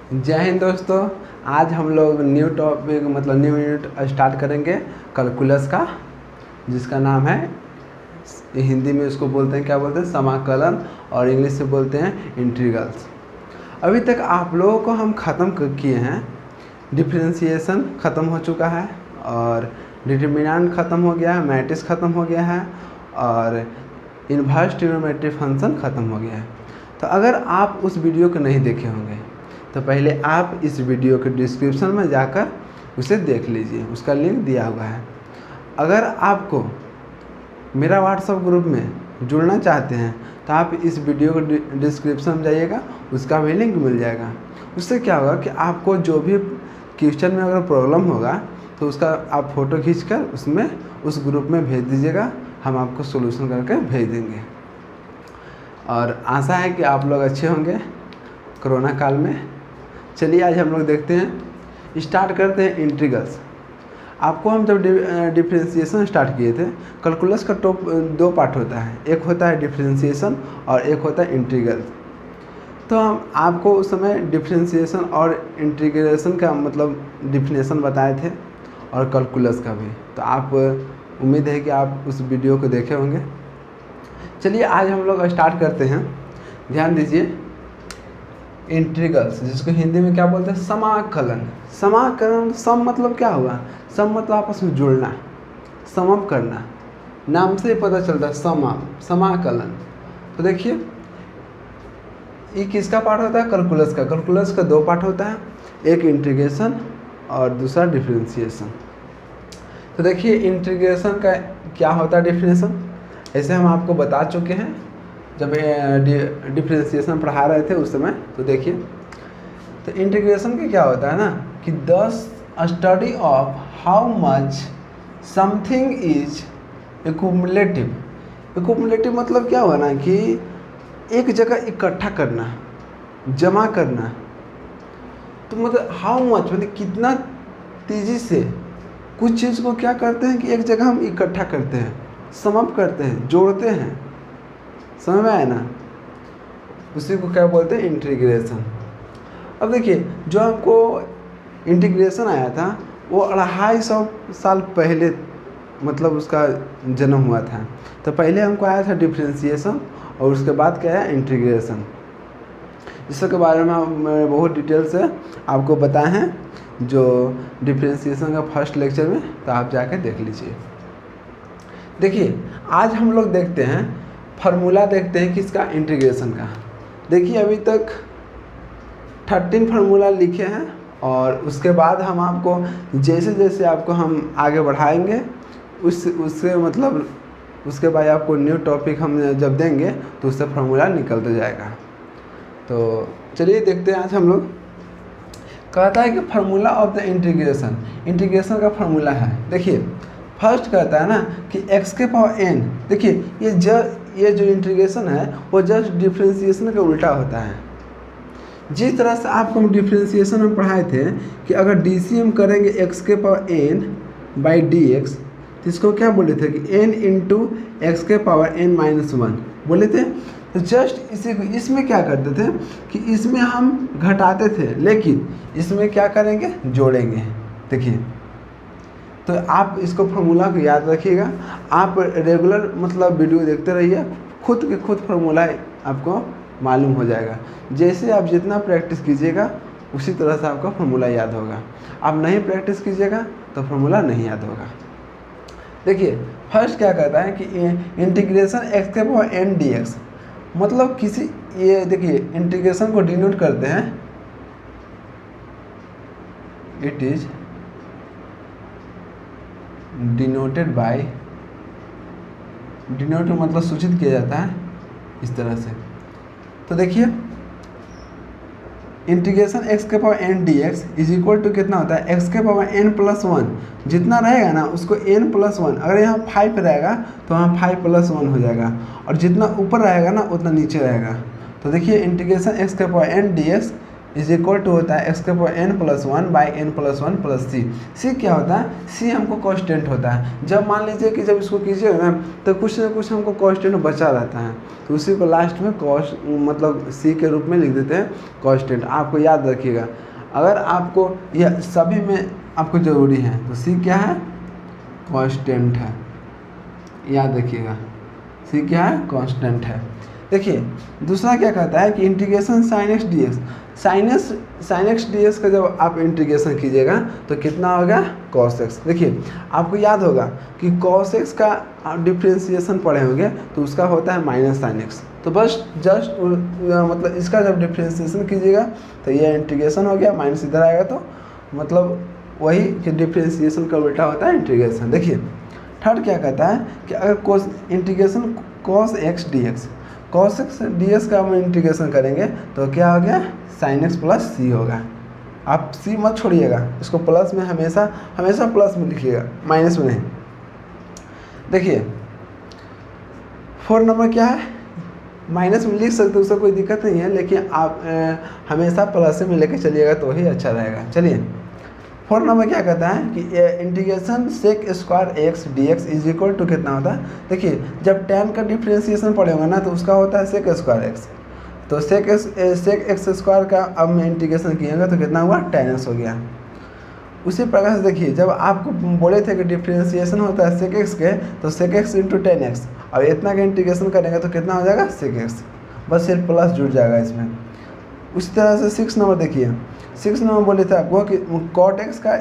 जय हिंद दोस्तों। आज हम लोग न्यू टॉपिक मतलब न्यू यूनिट स्टार्ट करेंगे कैलकुलस का, जिसका नाम है, हिंदी में उसको बोलते हैं, क्या बोलते हैं, समाकलन, और इंग्लिश से बोलते हैं इंटीग्रल्स। अभी तक आप लोगों को हम ख़त्म किए हैं, डिफरेंशिएशन ख़त्म हो चुका है, और डिटरमिनेंट ख़त्म हो गया है, मैट्रिक्स ख़त्म हो गया है, और इन्वर्स ट्रिग्नोमेट्री फंक्शन ख़त्म हो गया है। तो अगर आप उस वीडियो को नहीं देखे होंगे तो पहले आप इस वीडियो के डिस्क्रिप्शन में जाकर उसे देख लीजिए, उसका लिंक दिया हुआ है। अगर आपको मेरा व्हाट्सएप ग्रुप में जुड़ना चाहते हैं तो आप इस वीडियो को डिस्क्रिप्शन में जाइएगा, उसका भी लिंक मिल जाएगा। उससे क्या होगा कि आपको जो भी क्वेश्चन में अगर प्रॉब्लम होगा तो उसका आप फ़ोटो खींचकर उसमें उस ग्रुप में भेज दीजिएगा, हम आपको सोल्यूशन करके भेज देंगे। और आशा है कि आप लोग अच्छे होंगे कोरोना काल में। चलिए आज हम लोग देखते हैं, स्टार्ट करते हैं इंटीग्रल्स। आपको हम जब डिफरेंशिएशन स्टार्ट किए थे, कैलकुलस का दो पार्ट होता है, एक होता है डिफरेंशिएशन और एक होता है इंटीग्रल। तो हम आपको उस समय डिफरेंशिएशन और इंटीग्रेशन का मतलब डिफिनेशन बताए थे, और कैलकुलस का भी। तो आप उम्मीद है कि आप उस वीडियो को देखे होंगे। चलिए आज हम लोग स्टार्ट करते हैं। ध्यान दीजिए, इंटीग्रल्स जिसको हिंदी में क्या बोलते हैं, समाकलन। समाकलन, सम मतलब क्या हुआ, सम मतलब आपस में जुड़ना, सम अप करना, नाम से ही पता चलता है समाकलन। तो देखिए ये किसका पार्ट होता है, कैलकुलस का। कैलकुलस का दो पार्ट होता है, एक इंटीग्रेशन और दूसरा डिफरेंशिएशन। तो देखिए इंटीग्रेशन का क्या होता है डेफिनेशन, ऐसे हम आपको बता चुके हैं जब डिफरेंशिएशन पढ़ा रहे थे उस समय। तो देखिए, तो इंटीग्रेशन का क्या होता है ना कि the study of how much something is accumulative. Accumulative मतलब क्या हुआ ना कि एक जगह इकट्ठा करना, जमा करना। तो मतलब हाउ मच मतलब कितना तेज़ी से कुछ चीज़ को क्या करते हैं कि एक जगह हम इकट्ठा करते हैं, सम अप करते हैं, जोड़ते हैं। समझ में आया ना, उसी को क्या बोलते हैं, इंटीग्रेशन। अब देखिए, जो हमको इंटीग्रेशन आया था वो 250 साल पहले मतलब उसका जन्म हुआ था। तो पहले हमको आया था डिफरेंशिएशन, और उसके बाद क्या है, इंटीग्रेशन, जिसके बारे में हम बहुत डिटेल से आपको बताए हैं जो डिफरेंशिएशन का फर्स्ट लेक्चर में। तो आप जाके देख लीजिए। देखिए आज हम लोग देखते हैं, फार्मूला देखते हैं किसका, इंटीग्रेशन का। देखिए अभी तक 13 फार्मूला लिखे हैं, और उसके बाद हम आपको जैसे जैसे आपको हम आगे बढ़ाएंगे उससे मतलब उसके बाद आपको न्यू टॉपिक हम जब देंगे तो उससे फार्मूला निकलता जाएगा। तो चलिए देखते हैं। आज हम लोग कहता है कि formula of the integration, integration का फार्मूला है। देखिए फर्स्ट कहता है ना कि x के पावर n। देखिए ये जो इंटीग्रेशन है वो जस्ट डिफरेंशिएशन का उल्टा होता है। जिस तरह से आपको हम डिफरेंशिएशन में पढ़ाए थे कि अगर DCM करेंगे x के पावर n बाई dx, तो इसको क्या बोले थे कि n इंटू एक्स के पावर n माइनस 1 बोले थे। तो जस्ट इसी को इसमें क्या करते थे कि इसमें हम घटाते थे, लेकिन इसमें क्या करेंगे, जोड़ेंगे। देखिए तो आप इसको फार्मूला को याद रखिएगा। आप रेगुलर मतलब वीडियो देखते रहिए, खुद के खुद फार्मूला आपको मालूम हो जाएगा। जैसे आप जितना प्रैक्टिस कीजिएगा उसी तरह से आपका फार्मूला याद होगा। आप नहीं प्रैक्टिस कीजिएगा तो फार्मूला नहीं याद होगा। देखिए फर्स्ट क्या कहता है कि इंटीग्रेशन x के पावर n dx, मतलब किसी, ये देखिए इंटीग्रेशन को डिनोट करते हैं, it is denoted by, denote मतलब सूचित किया जाता है इस तरह से। तो देखिए इंटीग्रेशन x के power n dx is equal to कितना होता है, x के पावर n प्लस 1। जितना रहेगा ना उसको n प्लस 1, अगर यहाँ 5 रहेगा तो वहाँ 5 प्लस 1 हो जाएगा, और जितना ऊपर रहेगा ना उतना नीचे रहेगा। तो देखिए इंटीग्रेशन x के power n dx is equal to होता है एक्स के power n plus 1 by n plus 1 plus C. C क्या होता है? सी हमको कांस्टेंट होता है। जब मान लीजिए कि जब इसको कीजिएगा ना तो कुछ ना कुछ हमको कांस्टेंट बचा रहता है, तो उसी को लास्ट में मतलब सी के रूप में लिख देते हैं कांस्टेंट। आपको याद रखिएगा, अगर आपको यह सभी में आपको ज़रूरी है तो सी क्या है? कांस्टेंट है। याद रखिएगा, सी क्या है? कांस्टेंट है। देखिए दूसरा क्या कहता है कि integration sine x d x, sine x d x का जब आप इंटीग्रेशन कीजिएगा तो कितना होगा? Cos x. देखिए आपको याद होगा कि कॉस एक्स का आप डिफ्रेंसिएशन पढ़े होंगे तो उसका होता है माइनस साइन एक्स। तो बस जस्ट मतलब इसका जब डिफ्रेंसिएशन कीजिएगा तो ये इंटीग्रेशन हो गया, माइनस इधर आएगा तो मतलब वही कि डिफ्रेंसिएशन का उल्टा होता है इंटीग्रेशन। देखिए थर्ड क्या कहता है कि अगर cos integration cos x d x, cos x d x का हम इंटीग्रेशन करेंगे तो क्या हो गया? साइन एक्स प्लस सी होगा। आप सी मत छोड़िएगा, इसको प्लस में हमेशा हमेशा प्लस में लिखिएगा, माइनस में नहीं। देखिए 4 नंबर क्या है? माइनस में लिख सकते हो, उससे कोई दिक्कत नहीं है, लेकिन आप हमेशा प्लस में लेके चलिएगा तो ही अच्छा रहेगा। चलिए 4 नंबर क्या कहता है कि integration sec square x d x is equal to कितना होता है? देखिए जब tan का डिफ्रेंसिएशन पढ़ेगा ना तो उसका होता है सेक स्क्वायर एक्स, तो सेक एक्स स्क्वायर का अब मैं इंटीग्रेशन किएगा तो कितना हुआ? tan x हो गया। उसी प्रकार से देखिए जब आपको बोले थे कि डिफ्रेंसिएशन होता है सेक एक्स के तो sec x into tan x, और इतना का इंटीग्रेशन करेंगे तो कितना हो जाएगा? सेक एक्स, बस सिर्फ प्लस जुड़ जाएगा इसमें। उसी तरह से 6 नंबर देखिए, 6 नंबर बोले थे आपको कि कॉट एक्स का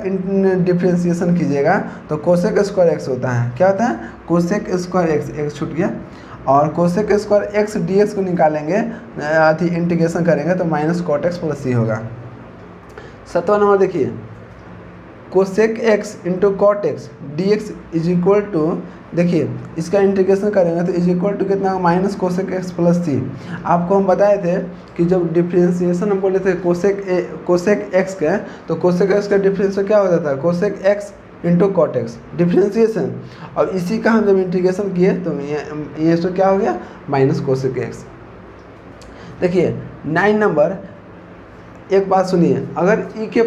डिफ्रेंसिएशन कीजिएगा तो कोसेक स्क्वायर एक्स होता है। क्या होता है? कोसेक स्क्वायर एक्स, एक्स छूट गया, और cosec square x d x को निकालेंगे अथी इंटीग्रेशन करेंगे तो minus cot x plus c होगा। 7वां नंबर देखिए, cosec x into cot x d x is equal to, देखिए इसका इंटीग्रेशन करेंगे तो इज इक्वल टू कितना? Minus cosec x plus c. आपको हम बताए थे कि जब डिफ्रेंसिएशन हम बोले थे कोसेक एक्स का, तो कोसेक एक्स का डिफ्रेंसिएशन क्या होता था? Cosec x into cot x differentiation, और इसी का हम जब इंटीग्रेशन किए तो ये तो क्या हो गया? Minus cosec x. देखिए 9 नंबर, एक बात सुनिए, अगर ई के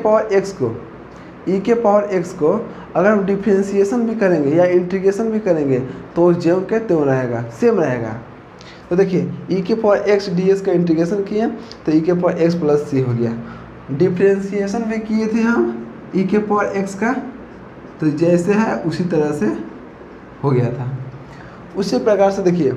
पावर एक्स को अगर हम डिफ्रेंसिएशन भी करेंगे या इंटीग्रेशन भी करेंगे तो ज्यों के त्यों रहेगा, सेम रहेगा। तो देखिए ई के पावर एक्स डी एस का इंटीग्रेशन किए तो ई के पावर एक्स प्लस सी हो गया। डिफ्रेंसिएशन भी किए थे हम ई के पावर एक्स का, तो जैसे है उसी तरह से हो गया था। उसी प्रकार से देखिए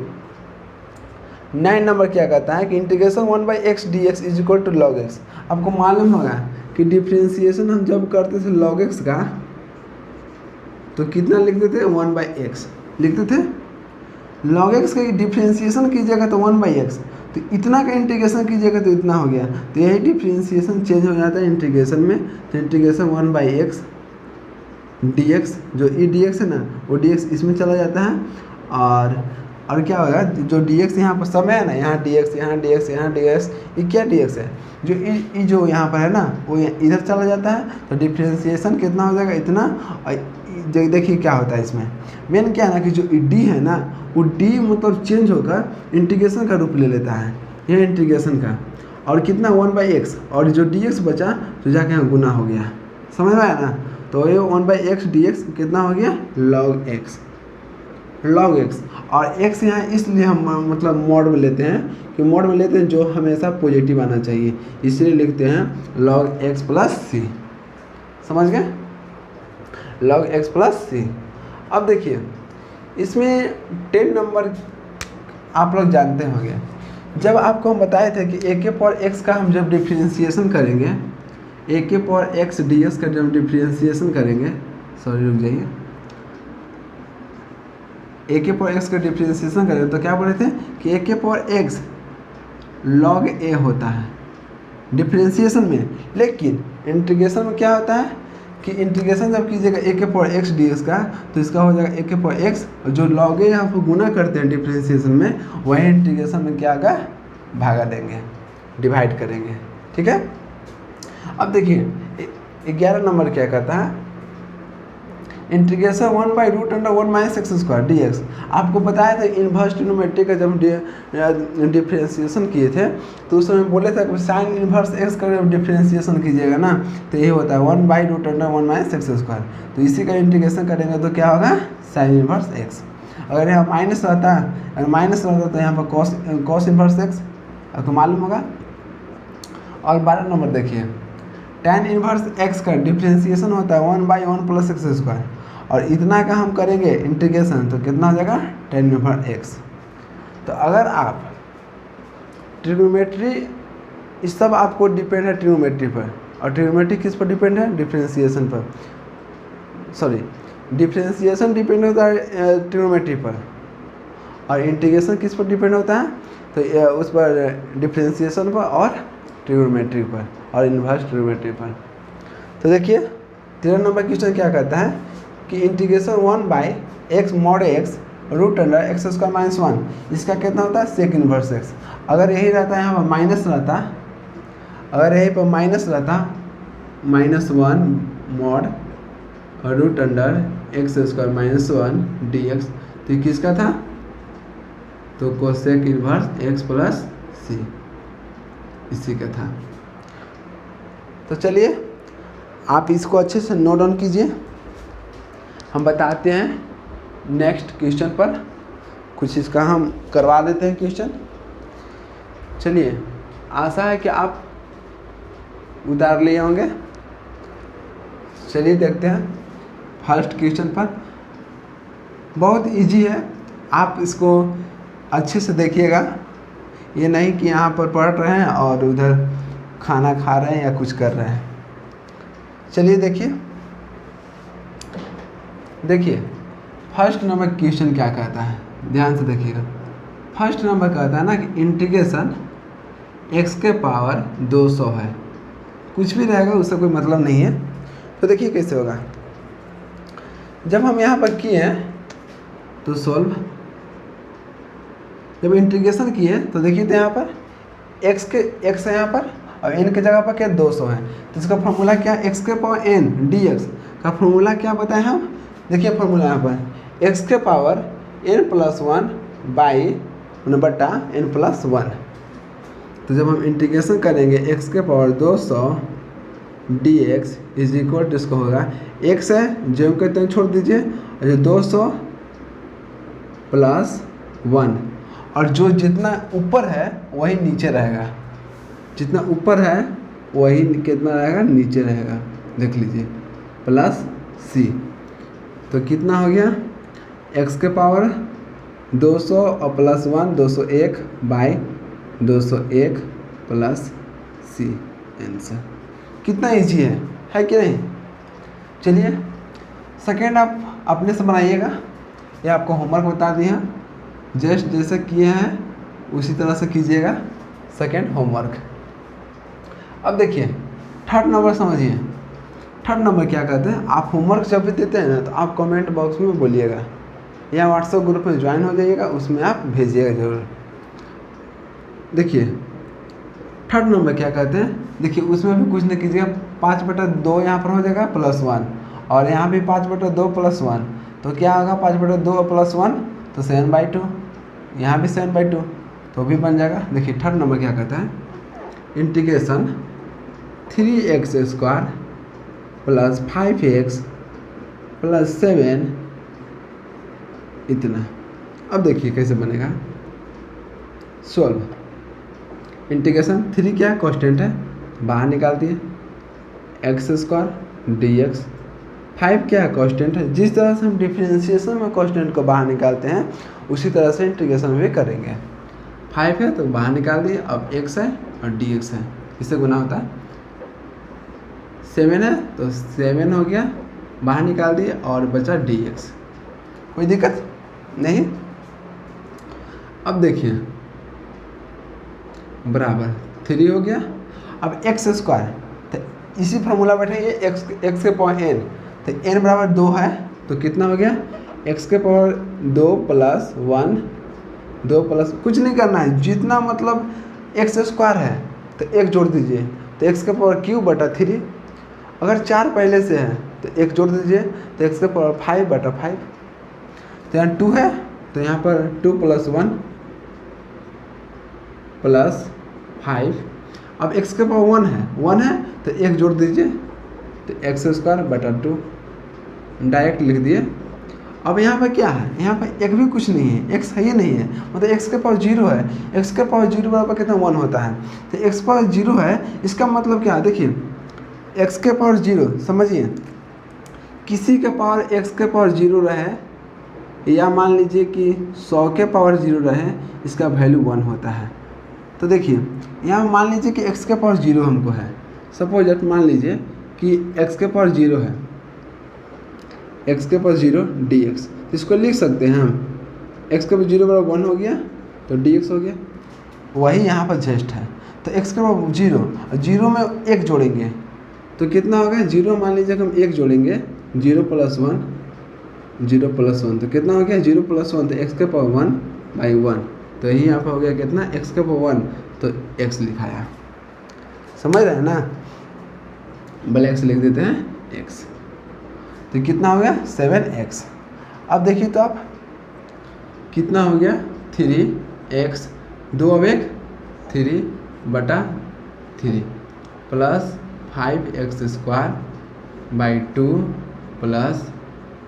9 नंबर क्या कहता है कि integration 1 by x d x is equal to log x. आपको मालूम होगा कि डिफ्रेंसिएशन हम जब करते थे लॉग एक्स का तो कितना लिखते थे? 1 बाई एक्स लिखते थे। लॉग एक्स का डिफ्रेंसिएशन कीजिएगा तो 1 बाई एक्स, तो इतना का इंटीग्रेशन कीजिएगा तो इतना हो गया। तो यही डिफ्रेंसिएशन चेंज हो जाता है इंटीग्रेशन में, तो integration 1 by x d x, जो ई डी एक्स है ना वो डी एक्स इसमें चला जाता है, और क्या होगा? जो डी एक्स यहाँ पर समय है ना, यहाँ डी एक्स, यहाँ डी एक्स, यहाँ डी एक्स, ये क्या डी एक्स है? जो ई जो यहाँ पर है ना वो इधर चला जाता है, तो डिफ्रेंसिएशन कितना हो जाएगा? इतना। और देखिए क्या होता है इसमें मेन क्या है ना कि जो डी है ना वो डी मतलब चेंज होकर इंटीग्रेशन का रूप ले लेता है, यह इंटीग्रेशन का, और कितना? 1 बाई एक्स, और जो डी एक्स बचा तो जाके यहाँ गुना हो गया। समझ में आया ना? तो ये 1 बाई एक्स डी एक्स कितना हो गया? Log x, log x. और एक्स यहाँ इसलिए हम मतलब मोड में लेते हैं कि मोड में लेते हैं जो हमेशा पॉजिटिव आना चाहिए, इसलिए लिखते हैं लॉग एक्स प्लस सी। समझ गए? लॉग एक्स प्लस सी। अब देखिए इसमें 10 नंबर आप लोग जानते होंगे, जब आपको हम बताए थे कि ए के पावर एक्स का हम जब डिफ्रेंसिएशन करेंगे, ए के पावर एक्स डी एस का जब डिफ्रेंसिएशन करेंगे, सॉरी रुक जाइए, ए के पावर एक्स का डिफ्रेंसिएशन करेंगे तो क्या बोले थे कि ए के पावर एक्स लॉग ए होता है डिफ्रेंसिएशन में, लेकिन इंटीग्रेशन में क्या होता है कि इंटीग्रेशन जब कीजिएगा ए के पावर एक्स डी एक्स का तो इसका हो जाएगा ए के पावर एक्स, और जो लॉग ए यहाँ पर गुना करते हैं डिफ्रेंसिएशन में वही इंटीग्रेशन में क्या होगा? भागा देंगे, डिवाइड करेंगे। ठीक है। अब देखिए 11 नंबर क्या कहता है? Integration 1/√1 minus x square D x. आपको बताया था इन्वर्स ट्रिग्नोमेट्री का जब डिफ्रेंशिएशन किए थे तो उस समय बोले थे कि साइन इन्वर्स एक्स का जब डिफ्रेंशिएशन कीजिएगा ना तो ये होता है 1/√1 माइनस एक्स स्क्वायर। तो इसी का इंटीग्रेशन करेंगे तो क्या होगा साइन इन्वर्स एक्स। अगर यहाँ माइनस रहता तो यहाँ पर कॉस इन्वर्स एक्स आपको मालूम होगा। और 12 नंबर देखिए tan इन्वर्स एक्स का डिफ्रेंशिएशन होता है 1/1 प्लस एक्स स्क्वायर और इतना का हम करेंगे इंटीग्रेशन तो कितना हो जाएगा tan इन्वर्स एक्स। तो अगर आप ट्रिग्नोमेट्री इस सब आपको डिपेंड है ट्रिग्नोमेट्री पर, और ट्रिग्नोमेट्री किस पर डिपेंड है डिफ्रेंशिएशन पर, सॉरी डिफ्रेंशिएशन डिपेंड होता है ट्रिग्नोमेट्री पर और इंटीग्रेशन किस पर डिपेंड होता है तो उस पर डिफ्रेंशिएशन पर और ट्रिग्नोमेट्री पर और इन्वर्स ट्रिग्नोमेट्री पर। तो देखिए 13 नंबर क्वेश्चन क्या कहता है कि integration 1/x mod x √x square minus 1 इसका कितना होता है सेक इन्वर्स एक्स। अगर यही रहता है यहाँ पर माइनस रहता, अगर यहीं पर माइनस रहता -1 mod √x square minus 1 dx तो ये किसका था तो कोसेक इन्वर्स x प्लस सी इसी का था। तो चलिए आप इसको अच्छे से नोट डाउन कीजिए, हम बताते हैं नेक्स्ट क्वेश्चन पर, कुछ इसका हम करवा देते हैं क्वेश्चन। चलिए आशा है कि आप उतार लिए होंगे। चलिए देखते हैं फर्स्ट क्वेश्चन पर, बहुत इजी है, आप इसको अच्छे से देखिएगा, ये नहीं कि यहाँ पर पढ़ रहे हैं और उधर खाना खा रहे हैं या कुछ कर रहे हैं। चलिए देखिए फर्स्ट नंबर क्वेश्चन क्या कहता है, ध्यान से देखिएगा। फर्स्ट नंबर कहता है ना कि इंटीग्रेशन x के पावर 200 है, कुछ भी रहेगा उससे कोई मतलब नहीं है। तो देखिए कैसे होगा, जब हम यहाँ पर किए तो सोल्व, जब इंटीग्रेशन किए तो देखिए तो यहाँ पर x है यहाँ पर और n के जगह पर क्या 200 है, तो इसका फॉर्मूला क्या x के पावर n dx का फॉर्मूला क्या बताएं हम, देखिए फॉर्मूला यहाँ पर x के पावर n प्लस 1 बाई बटा n प्लस 1। तो जब हम इंटीग्रेशन करेंगे x के power 200 dx is equal to इसको होगा x है जो कहते हैं छोड़ दीजिए और 200 प्लस 1 और जो जितना ऊपर है वही नीचे रहेगा, जितना ऊपर है वही कितना रहेगा नीचे रहेगा, देख लीजिए प्लस c। तो कितना हो गया x के पावर 200 और plus 1 201 by 201 plus c answer. कितना इजी है कि नहीं। चलिए सेकेंड आप अपने से बनाइएगा, ये आपको होमवर्क बता दिया, जस्ट जैसे किए हैं उसी तरह से कीजिएगा सेकेंड होमवर्क। अब देखिए थर्ड नंबर समझिए, थर्ड नंबर क्या कहते हैं, आप होमवर्क जब भी देते हैं ना तो आप कमेंट बॉक्स में बोलिएगा या व्हाट्सएप ग्रुप में ज्वाइन हो जाइएगा, उसमें आप भेजिएगा ज़रूर। देखिए थर्ड नंबर क्या कहते हैं, देखिए उसमें भी कुछ नहीं कीजिएगा, 5/2 यहाँ पर हो जाएगा प्लस 1 और यहाँ भी 5/2 प्लस 1, तो क्या होगा 5/2 प्लस 1 तो 7/2, यहाँ भी 7/2 तो भी बन जाएगा। देखिए थर्ड नंबर क्या कहता है integration 3x square plus 5x plus 7 इतना। अब देखिए कैसे बनेगा, सोल्व। इंटीग्रेशन 3 क्या कांस्टेंट है बाहर निकाल दिए, x स्क्वायर dx, 5 क्या कांस्टेंट है, जिस तरह से हम डिफरेंशिएशन में कांस्टेंट को बाहर निकालते हैं उसी तरह से इंटीग्रेशन में भी करेंगे। 5 है तो बाहर निकाल दिए, अब x है और dx है, इससे गुना होता है। 7 है तो 7 हो गया, बाहर निकाल दिए और बचा dx, कोई दिक्कत नहीं। अब देखिए बराबर 3 हो गया, अब x स्क्वायर तो इसी फार्मूला बैठेंगे x के पावर n, तो n बराबर 2 है तो कितना हो गया x के पावर 2 प्लस 1 2 प्लस कुछ नहीं करना है, जितना मतलब x स्क्वायर है तो 1 जोड़ दीजिए तो x के पावर क्यूब बटा 3। अगर 4 पहले से है तो एक जोड़ दीजिए, तो एक्स के पावर 5/5। तो यहाँ 2 है, तो यहाँ पर 2 + 1 + 5। अब x के पावर 1 है तो एक जोड़ दीजिए, तो x²/2 डायरेक्ट लिख दिए। अब यहाँ पर क्या है, यहाँ पर एक भी कुछ नहीं है, x है ही नहीं है, मतलब x के पावर 0 है। x के पावर 0 बराबर कितना 1 होता है, तो x पावर 0 है, इसका मतलब क्या है, देखिए x के पावर 0, समझिए किसी के पावर x के पावर 0 रहे या मान लीजिए कि 100 के पावर 0 रहे, इसका वैल्यू 1 होता है। तो देखिए यहाँ मान लीजिए कि x के पावर 0 हमको है, सपोज दैट मान लीजिए कि x के पावर 0 है, x के पावर 0 dx, तो इसको लिख सकते हैं हम x के पावर 0 बराबर 1 हो गया तो dx हो गया। वही यहाँ पर जस्ट है, तो x के पावर 0 और 0 में 1 जोड़ेंगे तो कितना होगा, 0 मान लीजिए कि हम 1 जोड़ेंगे, 0 + 1 तो कितना हो गया, 0 + 1 तो x के पावर 1/1, तो यही यहाँ पर हो गया कितना, x के पावर 1, तो x लिखाया। समझ रहे हैं ना, भले x लिख देते हैं x, तो कितना हो गया 7x। अब देखिए तो आप कितना हो गया 3x, 2 अब 1 3/3 + 5x²/2 +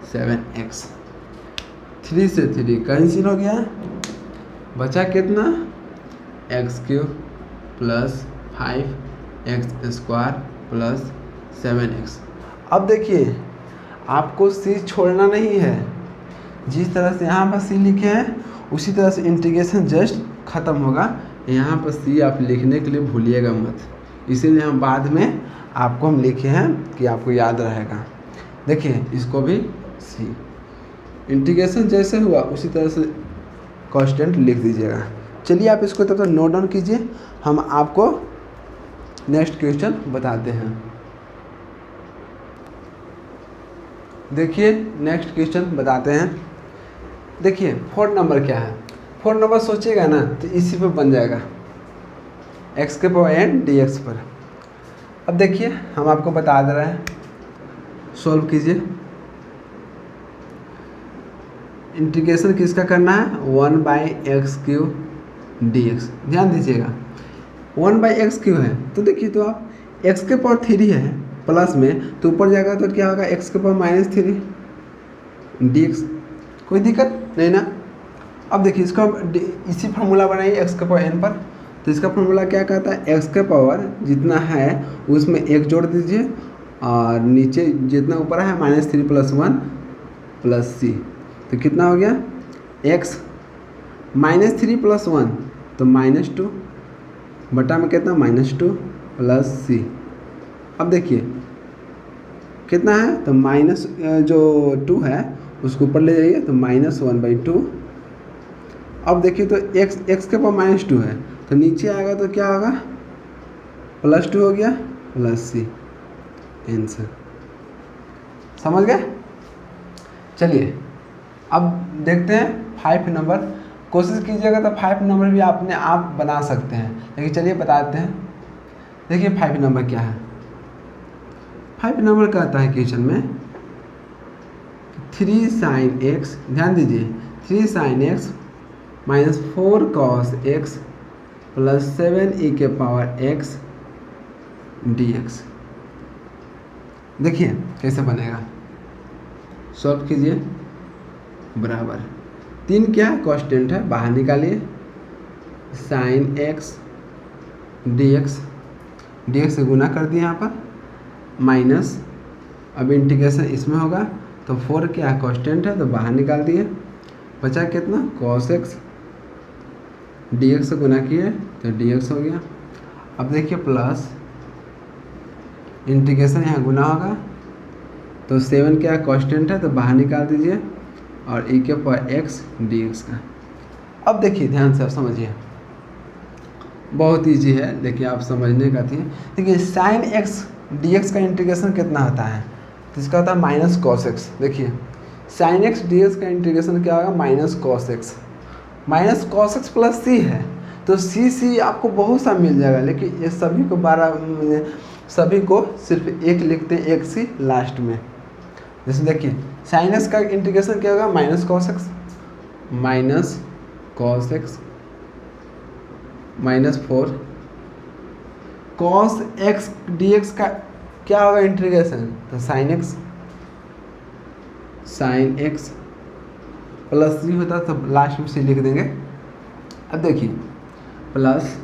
7x। 3 से 3 कैंसिल हो गया, बचा कितना x³ + 5x² + 7x। अब देखिए आपको c छोड़ना नहीं है, जिस तरह से यहाँ पर c लिखे हैं उसी तरह से इंटीग्रेशन जस्ट ख़त्म होगा। यहाँ पर c आप लिखने के लिए भूलिएगा मत, इसीलिए हम बाद में आपको हम लिखे हैं कि आपको याद रहेगा। देखिए इसको भी c इंटीग्रेशन जैसे हुआ उसी तरह से कांस्टेंट लिख दीजिएगा। चलिए आप इसको तब तक नोट डाउन कीजिए, हम आपको नेक्स्ट क्वेश्चन बताते हैं। देखिए नेक्स्ट क्वेश्चन बताते हैं। देखिए 4 नंबर क्या है, 4 नंबर सोचिएगा ना तो इसी पे बन जाएगा, x के पावर n dx पर। अब देखिए हम आपको बता दे रहे हैं, सॉल्व कीजिए। इंटीग्रेशन किसका करना है, 1/x³ dx। ध्यान दीजिएगा 1/x³ है, तो देखिए तो आप x के पावर 3 है प्लस में, तो ऊपर जाएगा तो क्या होगा, x के पावर -3 dx। कोई दिक्कत नहीं ना। अब देखिए इसको इसी फार्मूला बनाइए x के पावर n पर, तो इसका फार्मूला क्या कहता है, x के पावर जितना है उसमें 1 जोड़ दीजिए और नीचे जितना ऊपर है -3 + 1 + c, तो कितना हो गया x -3 + 1 तो -2 बटा में कितना -2 + c। अब देखिए कितना है, तो माइनस जो 2 है उसको ऊपर ले जाइए तो -1/2। अब देखिए तो x के पावर -2 है तो नीचे आएगा तो क्या होगा, +2 हो गया + c आंसर। समझ गए। चलिए अब देखते हैं 5 नंबर। कोशिश कीजिएगा तो 5 नंबर भी अपने आप बना सकते हैं, लेकिन चलिए बताते हैं। देखिए 5 नंबर क्या है, 5 नंबर कहता है क्वेश्चन में 3 sin x, ध्यान दीजिए 3 sin x - 4 cos x + 7e के पावर x dx। देखिए कैसे बनेगा, सॉल्व कीजिए। बराबर 3 क्या है, कांस्टेंट है, बाहर निकालिए, sin x dx, dx से गुना कर दिए यहाँ पर, माइनस, अब इंटीग्रेशन इसमें होगा तो 4 क्या है, कांस्टेंट है, तो बाहर निकाल दिए, बचा कितना cos x, dx से गुना किए तो dx हो गया। अब देखिए प्लस इंटीग्रेशन यहाँ गुना होगा तो 7 क्या कांस्टेंट है, तो बाहर निकाल दीजिए और e के पावर x dx का। अब देखिए ध्यान से आप समझिए, बहुत इजी है, देखिए आप समझने का थी। देखिए sin x dx का इंटीग्रेशन कितना होता है, तो इसका होता है -cos x। देखिए sin x dx का इंटीग्रेशन क्या होगा, -cos x + c है, तो c आपको बहुत सा मिल जाएगा, लेकिन ये सभी को 12 सभी को सिर्फ एक लिखते हैं, एक सी लास्ट में, जैसे देखिए साइन एक्स का इंटीग्रेशन क्या होगा, minus cos x minus 4 cos x d x का क्या होगा इंटीग्रेशन, तो साइन एक्स प्लस सी होता है, तो लास्ट में सी लिख देंगे। अब देखिए प्लस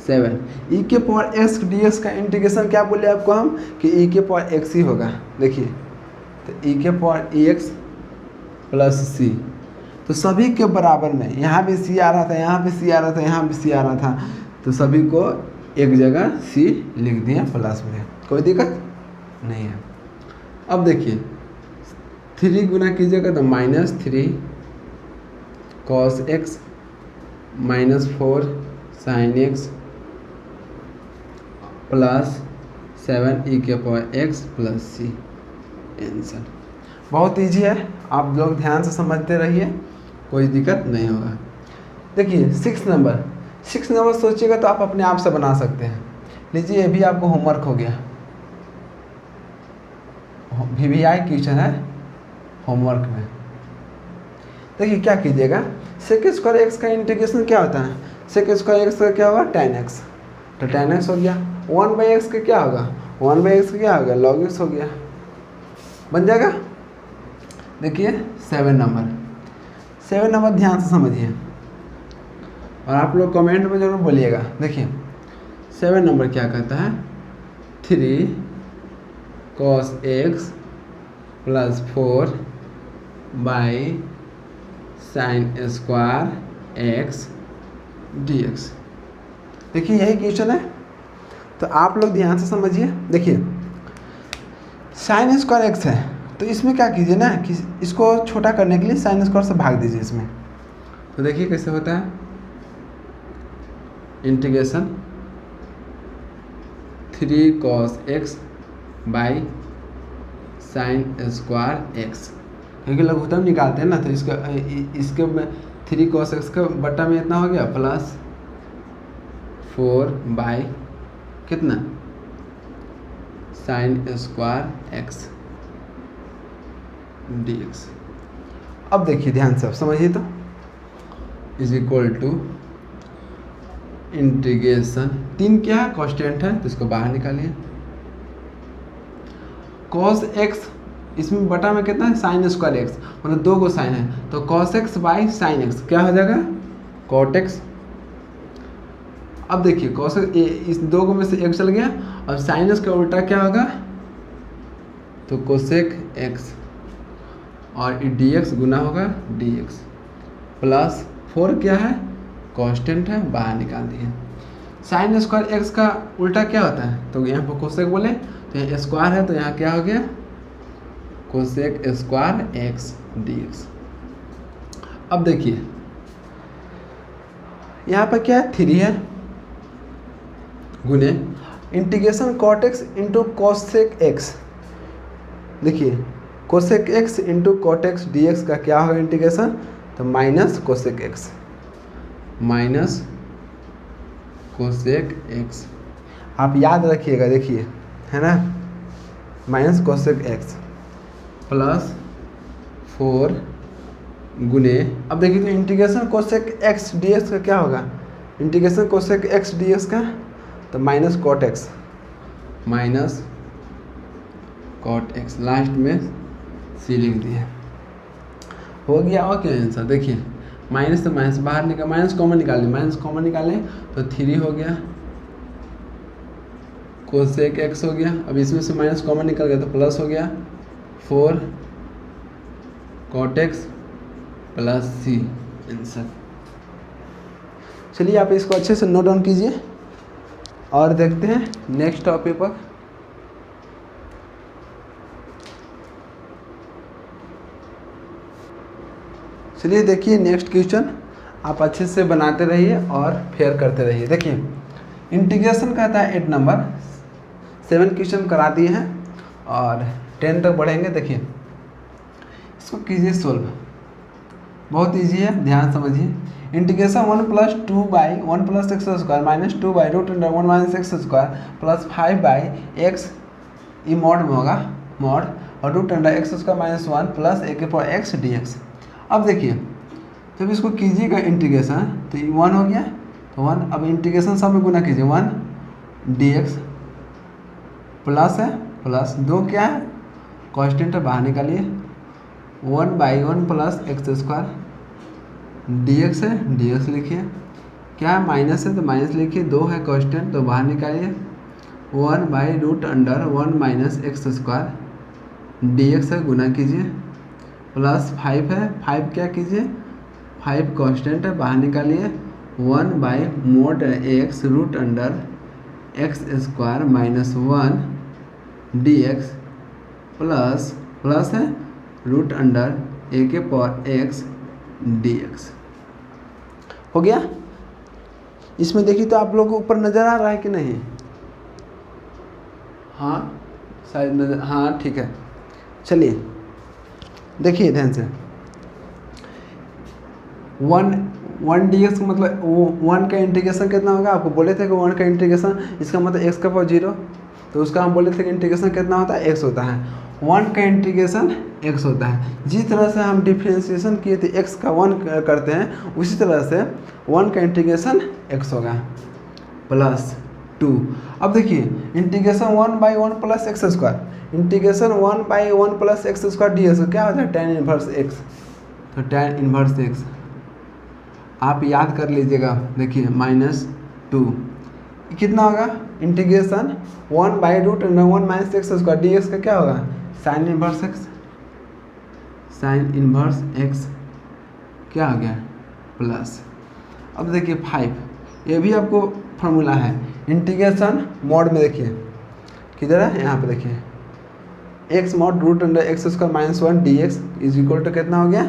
7 ई के पावर एक्स डी एक्स का इंटीग्रेशन क्या बोले आपको हम कि ई के पावर एक्स ही होगा। देखिए तो ई के पावर ई एक्स प्लस सी, तो सभी के बराबर में, यहाँ भी सी आ रहा था, यहाँ भी सी आ रहा था, यहाँ भी सी आ रहा था, तो सभी को एक जगह सी लिख दिए प्लस में, कोई दिक्कत नहीं है। अब देखिए 3 गुना कीजिएगा तो -3 cos x -4 sin x plus 7 e के power x plus c. Answer बहुत ईजी है, आप लोग ध्यान से समझते रहिए, कोई दिक्कत नहीं होगा। देखिए 6 नंबर सोचिएगा तो आप अपने आप से बना सकते हैं। लीजिए ये भी आपको होमवर्क हो गया, VVI क्वेश्चन है होमवर्क में। देखिए क्या कीजिएगा, सेक स्क्वायर एक्स का इंटीग्रेशन क्या होता है, सेक स्क्वायर एक्स का क्या होगा tan x, तो tan x हो गया। 1/x का क्या होगा, 1/x का क्या होगा log x हो गया, बन जाएगा। देखिए 7 नंबर ध्यान से समझिए और आप लोग कमेंट में जरूर बोलिएगा। देखिए 7 नंबर क्या कहता है, 3 cos x plus 4 by sine square x d x. देखिए यही क्वेश्चन है, तो आप लोग ध्यान से समझिए। देखिए साइन स्क्वायर एक्स है, तो इसमें क्या कीजिए ना कि इसको छोटा करने के लिए साइन स्क्वायर से भाग दीजिए इसमें। तो देखिए कैसे होता है, integration 3 cos x by sine square x, क्योंकि लघुत्तम निकालते हैं ना, तो इसके में 3 cos x का बट्टा में इतना हो गया प्लस 4 बाई कितना sine square x d x. अब देखिए ध्यान से आप समझिए, तो इज इक्वल टू इंटीग्रेशन 3 क्या है कांस्टेंट है, तो इसको बाहर निकालिए। cos x इसमें बटा में कितना है साइन स्क्वायर एक्स, मतलब 2 को साइन है, तो cos x by sine x क्या हो जाएगा cot x। अब देखिए cos x इस 2 को में से 1 चल गया, अब साइन एक्स का उल्टा क्या होगा, तो कोसेक x और dx गुना होगा dx प्लस 4 क्या है कांस्टेंट है, बाहर निकाल दिए। साइन स्क्वायर एक्स का उल्टा क्या होता है, तो यहाँ पर कोसेक बोले, तो यहाँ स्क्वायर है, तो यहाँ क्या हो गया कोसेक स्क्वायर एक्स dx। अब देखिए यहाँ पर क्या है 3 है गुने integration cot x into cosec x. देखिए cosec x into cot x d x का क्या होगा इंटीग्रेशन, तो माइनस कोसेक एक्स आप याद रखिएगा। देखिए है ना, माइनस कोसेक एक्स प्लस 4 गुने, अब देखिए तो integration cosec x d x का क्या होगा, integration cosec x d x का, तो माइनस कॉट एक्स लास्ट में सी लिख दिए, हो गया। और क्या आंसर, देखिए माइनस से माइनस बाहर निकाल, माइनस कॉमन निकालें तो 3 हो गया, कोसेक एक्स हो गया, अब इसमें से माइनस कॉमन निकल गया तो प्लस हो गया 4 cot x plus c answer. चलिए आप इसको अच्छे से नोट डाउन कीजिए और देखते हैं नेक्स्ट टॉपिक पर। चलिए देखिए नेक्स्ट क्वेश्चन, आप अच्छे से बनाते रहिए और फेयर करते रहिए। देखिए इंटीग्रेशन कहता है 8 नंबर, 7 क्वेश्चन करा दिए हैं और 10 तक बढ़ेंगे। देखिए इसको कीजिए सोल्व, बहुत इजी है, ध्यान समझिए। Integration 1 plus 2 by 1 plus x square minus 2 by root under 1 minus x square plus 5 by x, e mod में होगा मॉड, और root under x square minus 1 plus a के पावर एक्स डी एक्स। अब देखिए जब इसको कीजिएगा इंटीग्रेशन तो 1 हो गया, तो 1। अब इंटीग्रेशन सब में गुना कीजिए, 1 डी एक्स प्लस है प्लस 2 क्या है कांस्टेंट है बाहर निकालिए, 1/1 plus x square D x है, डी एक्स लिखिए, क्या है माइनस है तो माइनस लिखिए, 2 है कांस्टेंट तो बाहर निकालिए, 1/√1 minus x square D x है गुना कीजिए, प्लस 5 है, 5 क्या कीजिए 5 कांस्टेंट है बाहर निकालिए, 1/mod x root under x square minus 1 d x plus है रूट अंडर ए के पावर एक्स डी एक्स। हो गया। इसमें देखिए तो आप लोगों को ऊपर नज़र आ रहा है कि नहीं? हाँ शायद नजर, हाँ ठीक है। चलिए देखिए ध्यान से, 1 डी एक्स मतलब 1 का इंटीग्रेशन कितना होगा, आपको बोले थे कि 1 का इंटीग्रेशन इसका मतलब एक्स का पावर 0, तो उसका हम बोले थे कि इंटीग्रेशन कितना होता है, एक्स होता है। 1 का इंटीग्रेशन एक्स होता है। जिस तरह से हम डिफ्रेंशिएशन किए थे एक्स का 1 करते हैं, उसी तरह से 1 का इंटीग्रेशन एक्स होगा प्लस 2। अब देखिए integration 1/1 plus x square, integration 1/1 plus x square D x क्या होता है, tan इनवर्स एक्स। तो tan इनवर्स एक्स आप याद कर लीजिएगा, देखिए -2 कितना होगा, integration 1/√1 minus x square D x का क्या होगा, sine inverse x, sine inverse x क्या हो गया प्लस। अब देखिए 5, ये भी आपको फार्मूला है इंटीग्रेशन मोड में, देखिए किधर है, यहाँ पे देखिए x mod root under x square minus 1 d x is equal to कितना हो गया,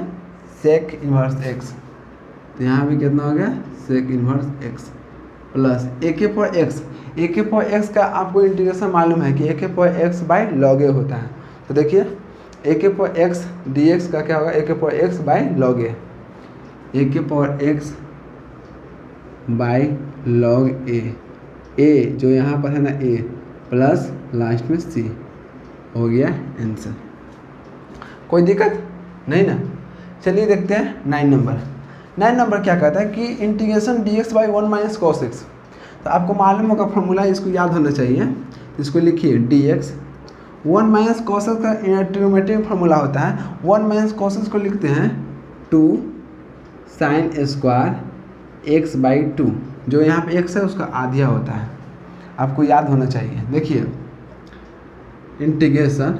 सेक इनवर्स एक्स। तो यहाँ भी कितना हो गया, sec inverse x plus a के पावर एक्स। ए के पावर एक्स का आपको इंटीग्रेशन मालूम है कि ए के पावर एक्स बाई लॉग ए होता है। तो देखिए ए के पावर एक्स डी एक्स का क्या होगा, ए के पावर एक्स बाई लॉग ए, ए के पावर एक्स बाई लॉग ए जो यहाँ पर है ना ए प्लस लास्ट में सी, हो गया आंसर। कोई दिक्कत नहीं ना? चलिए देखते हैं 9 नंबर। 9 नंबर क्या कहता है कि integration D x by 1 minus cos x. तो आपको मालूम होगा फॉर्मूला, इसको याद होना चाहिए। इसको लिखिए D x 1 minus cos x का ट्रिग्नोमेट्री फार्मूला होता है, 1 माइनस कॉस एक्स को लिखते हैं 2 साइन स्क्वायर एक्स बाई 2, जो यहाँ पे एक्स है उसका आधिया होता है, आपको याद होना चाहिए। देखिए इंटीग्रेशन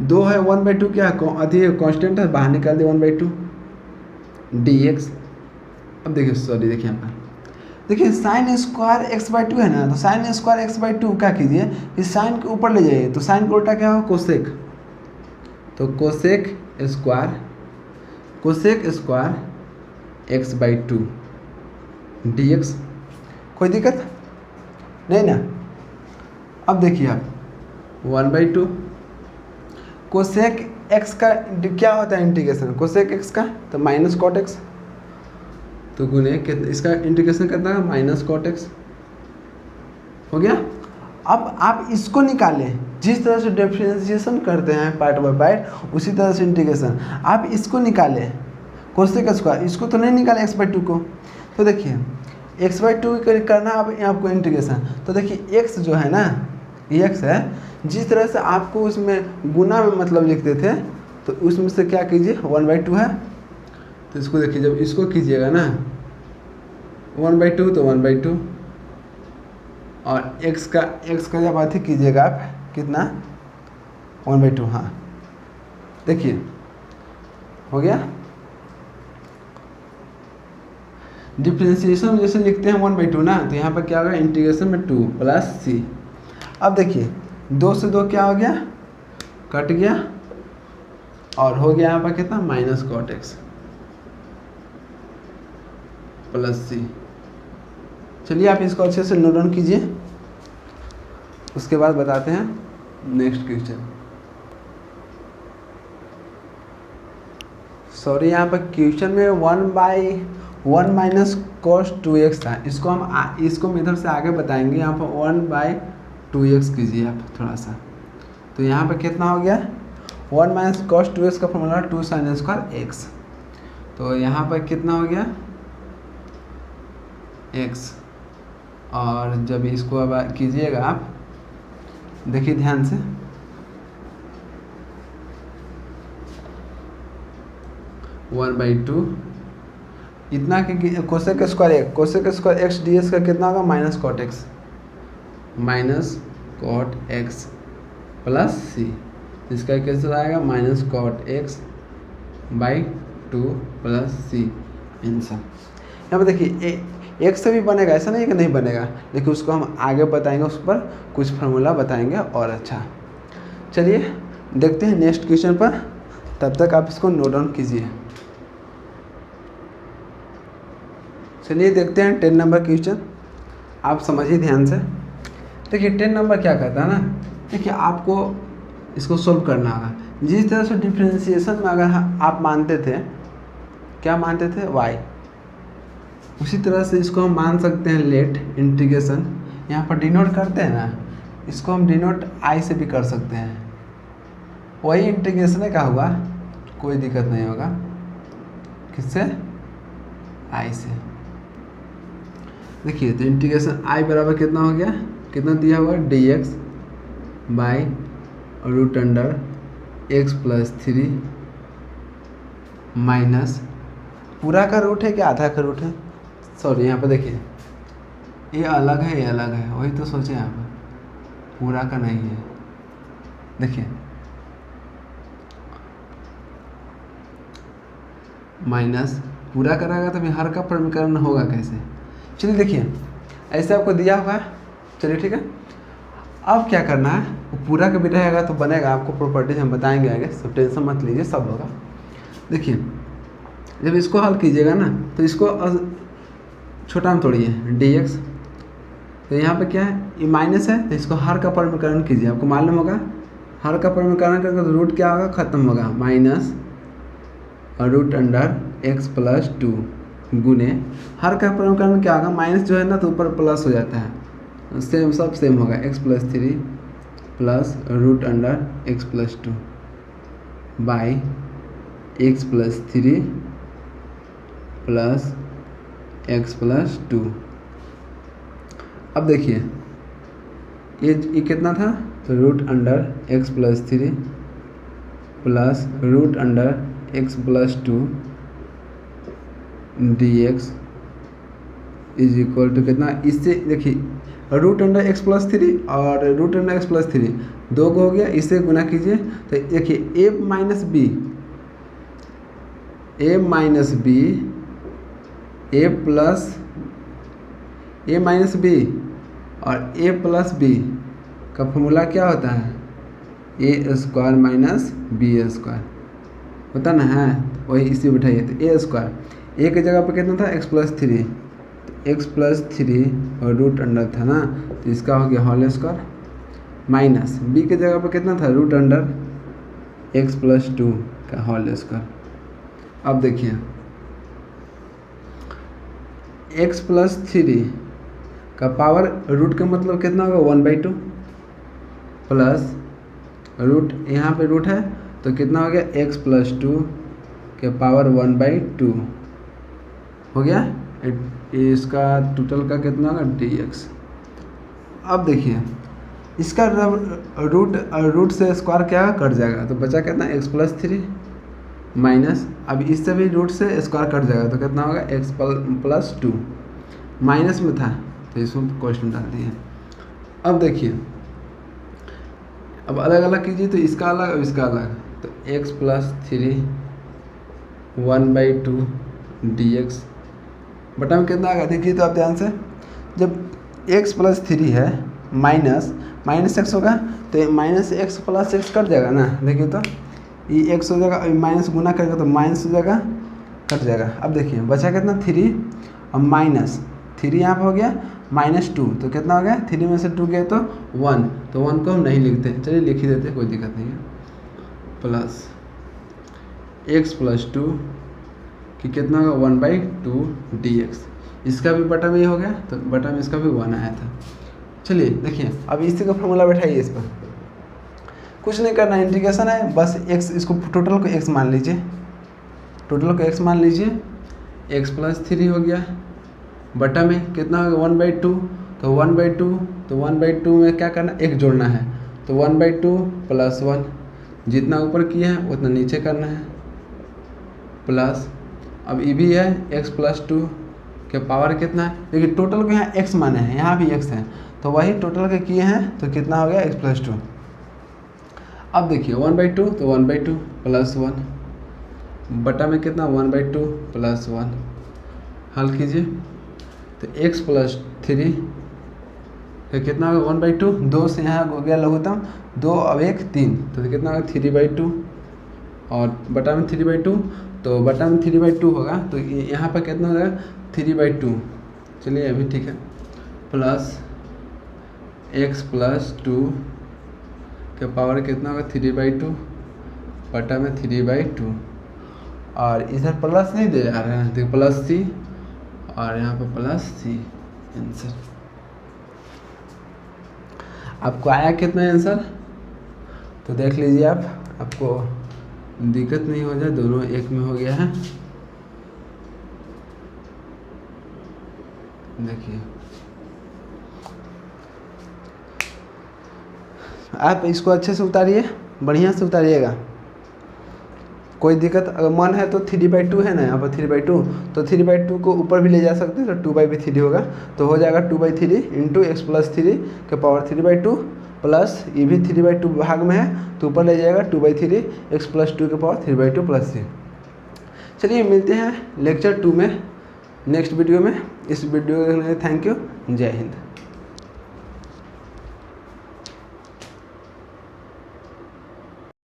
2 है 1/2 क्या है, अधिक कांस्टेंट है बाहर निकाल दिया 1/2 डी एक्स। अब देखिए सॉरी देखिए यहाँ पर देखिए साइन स्क्वायर x/2 है ना, तो साइन स्क्वायर x/2 क्या कीजिए, इस साइन के ऊपर ले जाइए, तो साइन का उल्टा क्या होगा कोसेक, तो कोसेक स्क्वायर x/2 dx। कोई दिक्कत नहीं ना? अब देखिए आप 1/2 कोसेक x का क्या होता है इंटीग्रेशन, कोसेक x का तो माइनस कॉट x, तो गुने इसका इंटीग्रेशन कितना है माइनस कॉट x, हो गया। अब आप इसको निकालें, जिस तरह से डिफरेंशिएशन करते हैं पार्ट बाय पार्ट, उसी तरह से इंटीग्रेशन आप इसको निकालें कोसेक स्क्वायर, इसको तो नहीं निकाले x/2 को। तो देखिए x/2 करना अब आपको इंटीग्रेशन, तो देखिए x जो है ना ये x है, जिस तरह से आपको उसमें गुना में मतलब लिखते थे, तो उसमें से क्या कीजिए 1/2 है, तो इसको देखिए जब इसको कीजिएगा ना 1/2 तो 1/2, और x का जब अधिक कीजिएगा आप कितना 1/2, हाँ देखिए हो गया। डिफ्रेंशिएशन जैसे लिखते हैं 1/2 ना, तो यहाँ पर क्या होगा इंटीग्रेशन में 2 प्लस सी। अब देखिए 2 से 2 क्या हो गया, कट गया, और हो गया यहाँ पर कितना माइनस कॉट एक्स प्लस सी। चलिए आप इसको अच्छे से नोट डाउन कीजिए, उसके बाद बताते हैं नेक्स्ट क्वेश्चन। सॉरी यहाँ पर क्वेश्चन में 1/1 माइनस कॉस 2x था, इसको हम इधर से आगे बताएंगे। यहाँ पर 1/2x कीजिए आप थोड़ा सा, तो यहाँ पे कितना हो गया 1 माइनस कॉस 2x का फॉर्मूला 2 साइन स्क्वायर x। तो यहाँ पर कितना हो गया x, और जब इसको अब कीजिएगा आप देखिए ध्यान से, वन बाई टू इतना कि cosec square x d s का कितना होगा minus cot x plus c, इसका कैसे आएगा minus cot x by 2 plus c answer. यहाँ पर देखिए एक से भी बनेगा, ऐसा नहीं है कि नहीं बनेगा, लेकिन उसको हम आगे बताएंगे, उस पर कुछ फार्मूला बताएंगे और अच्छा। चलिए देखते हैं नेक्स्ट क्वेश्चन पर, तब तक आप इसको नोट डाउन कीजिए। चलिए देखते हैं 10 नंबर क्वेश्चन, आप समझिए ध्यान से। देखिए 10 नंबर क्या कहता है ना, देखिए आपको इसको सोल्व करना होगा। जिस तरह से डिफ्रेंशिएशन में अगर आप मानते थे, क्या मानते थे y, उसी तरह से इसको हम मान सकते हैं लेट इंटीग्रेशन। यहाँ पर डिनोट करते हैं ना, इसको हम डिनोट i से भी कर सकते हैं। वही इंटीग्रेशन है, क्या हुआ कोई दिक्कत नहीं होगा, किससे i से। देखिए तो इंटीग्रेशन i बराबर कितना हो गया, कितना दिया हुआ dx by root under x plus 3 minus पूरा का रूट है कि आधा का रूट है, सॉरी यहाँ पर देखिए ये अलग है, ये अलग है, वही तो सोचे यहाँ पर पूरा का नहीं है। देखिए माइनस पूरा करेगा तो हर का प्रमीकरण होगा कैसे। चलिए देखिए ऐसे आपको दिया हुआ है, चलिए ठीक है। अब क्या करना है, वो पूरा का भी रहेगा तो बनेगा, आपको प्रॉपर्टीज हम बताएंगे आगे, सब टेंशन मत लीजिए, सब होगा। देखिए जब इसको हल कीजिएगा ना तो इसको छोटा में तोड़िए dx, तो यहाँ पे क्या है ये माइनस है, तो इसको हर का प्रमीकरण कीजिए। आपको मालूम होगा हर का प्रमीकरण करके तो रूट क्या होगा खत्म होगा, minus root under x plus 2 गुने हर का प्रमीकरण क्या होगा, माइनस जो है ना तो ऊपर प्लस हो जाता है, सेम सब सेम होगा, x plus 3 plus root under x plus 2 by x plus 3 plus x plus 2। अब देखिए ये कितना था, तो root under x plus 3 plus root under x plus 2 dx is equal to कितना, इससे देखिए रूट अंडर x प्लस 3 और रूट अंडर x प्लस 3 दो को हो गया, इससे गुना कीजिए तो देखिए a minus b a plus a minus b और a प्लस बी का फॉर्मूला क्या होता है, a square minus b square होता ना है, वही इसी बिठाइए। तो a स्क्वायर a की जगह पर कितना था x प्लस 3, तो x प्लस 3 और रूट अंडर था ना, तो इसका हो गया होल स्क्वायर माइनस b की जगह पर कितना था रूट अंडर x प्लस 2 का होल स्क्वायर। अब देखिए x प्लस 3 का पावर रूट का मतलब कितना होगा 1/2 प्लस रूट, यहाँ पे रूट है तो कितना हो गया x प्लस 2 के पावर 1/2 हो गया, इसका टोटल का कितना होगा dx। अब देखिए इसका रूट से स्क्वायर क्या कट जाएगा, तो बचा कितना x प्लस 3 माइनस, अब इससे भी रूट से स्क्वायर कट जाएगा तो कितना होगा x प्लस 2, माइनस में था तो इसमें क्वेश्चन डाल दिए। अब देखिए अब अलग अलग कीजिए, तो इसका अलग और इसका अलग, तो x प्लस 3 1/2 dx बटा में कितना आएगा, देखिए तो आप ध्यान से, जब x प्लस 3 है माइनस x होगा तो minus x plus x cut जाएगा ना, देखिए तो ये x हो जाएगा, माइनस गुना करेगा तो माइनस हो जाएगा, कट जाएगा। अब देखिए बचा कितना 3 और माइनस 3 यहाँ पर हो गया -2, तो कितना हो गया 3 में से 2 गया तो 1, तो 1 को हम नहीं लिखते, चलिए लिख ही देते, कोई दिक्कत नहीं है, प्लस x प्लस 2 कि कितना होगा 1/2 dx, इसका भी बटा में ये हो गया, तो बटा में इसका भी 1 आया था। चलिए देखिए अब इसी का फॉर्मूला बैठाइए इस पर, कुछ नहीं करना, इंटीग्रेशन है बस x, इसको टोटल को x मान लीजिए, टोटल को x मान लीजिए, x+3 हो गया, बटा में कितना हो गया 1/2, तो 1/2, तो 1/2 में क्या करना, एक जोड़ना है, तो 1/2 + 1, जितना ऊपर किया है उतना नीचे करना है, प्लस अब ये भी है x+2 के पावर कितना है, देखिए टोटल को यहाँ x माने हैं, यहाँ भी x है, तो वही टोटल के किए हैं तो कितना हो गया x+2। अब देखिए 1/2 तो 1/2 + 1, बटा में कितना 1/2 + 1, हल कीजिए तो x+3 फिर कितना होगा 1/2, 2 से यहाँ हो गया लघुत्तम 2 अब 1 3, तो कितना होगा 3/2 और बटा में 3/2, तो बटा में 3/2 होगा तो यहाँ पर कितना हो जाएगा 3/2, चलिए अभी ठीक है, प्लस x+2 के पावर कितना होगा 3/2 बटा में 3/2, और इधर प्लस नहीं दे जा रहे हैं, देखिए +c और यहाँ पर +c आंसर। आपको आया कितना आंसर, तो देख लीजिए आप, आपको दिक्कत नहीं हो जाए, दोनों एक में हो गया है, देखिए आप इसको अच्छे से उतारिए, बढ़िया से उतारिएगा, कोई दिक्कत अगर मन है तो 3/2 है ना यहाँ पर 3/2, तो 3/2 को ऊपर भी ले जा सकते हैं, तो 2/3 होगा, तो हो जाएगा 2/3 × x+3 के पावर 3/2 प्लस ये भी 3/2 भाग में है तो ऊपर ले जाएगा 2/3 x+2 के पावर 3/2 + c। चलिए मिलते हैं लेक्चर 2 में नेक्स्ट वीडियो में। इस वीडियो के लिए थैंक यू, जय हिंद।